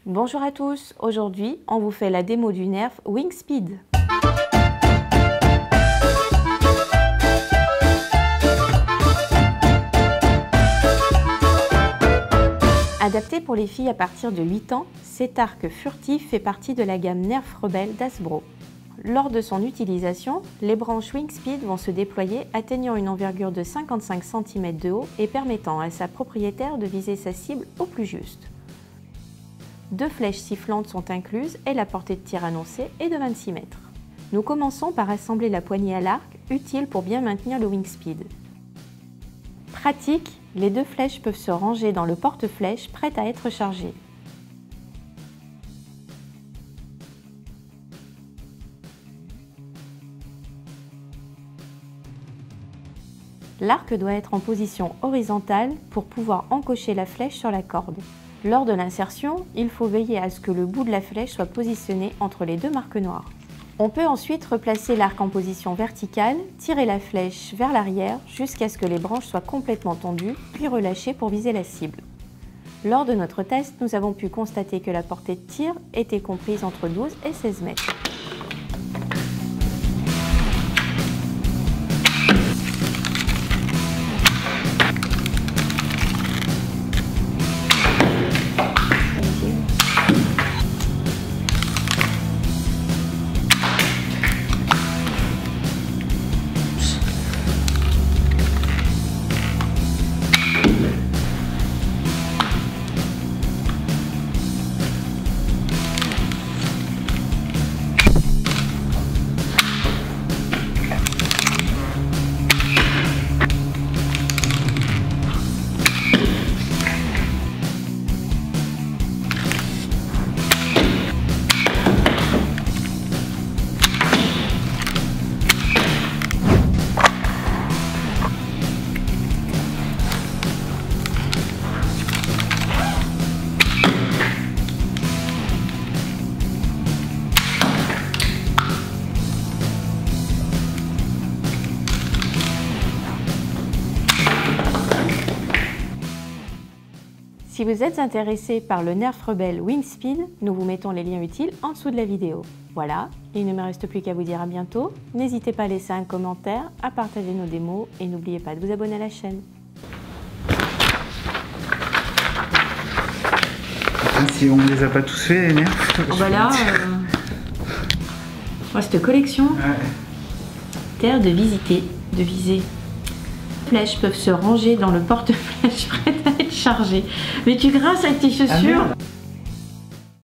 Bonjour à tous, aujourd'hui on vous fait la démo du Nerf Wingspeed. Adapté pour les filles à partir de 8 ans, cet arc furtif fait partie de la gamme Nerf Rebelle d'Hasbro. Lors de son utilisation, les branches Wingspeed vont se déployer atteignant une envergure de 55 cm de haut et permettant à sa propriétaire de viser sa cible au plus juste. 2 flèches sifflantes sont incluses et la portée de tir annoncée est de 26 mètres. Nous commençons par assembler la poignée à l'arc, utile pour bien maintenir le Wingspeed. Pratique, les 2 flèches peuvent se ranger dans le porte-flèche prêt à être chargé. L'arc doit être en position horizontale pour pouvoir encocher la flèche sur la corde. Lors de l'insertion, il faut veiller à ce que le bout de la flèche soit positionné entre les 2 marques noires. On peut ensuite replacer l'arc en position verticale, tirer la flèche vers l'arrière jusqu'à ce que les branches soient complètement tendues, puis relâcher pour viser la cible. Lors de notre test, nous avons pu constater que la portée de tir était comprise entre 12 et 16 mètres. Si vous êtes intéressé par le Nerf Rebelle Wingspeed, nous vous mettons les liens utiles en dessous de la vidéo. Voilà, il ne me reste plus qu'à vous dire à bientôt. N'hésitez pas à laisser un commentaire, à partager nos démos et n'oubliez pas de vous abonner à la chaîne. Si on ne les a pas tous fait, les Nerfs. Voilà, cette collection, terre de visiter, de viser. Les flèches peuvent se ranger dans le porte-flèche prêt à être chargé. Mais tu grinces avec tes chaussures.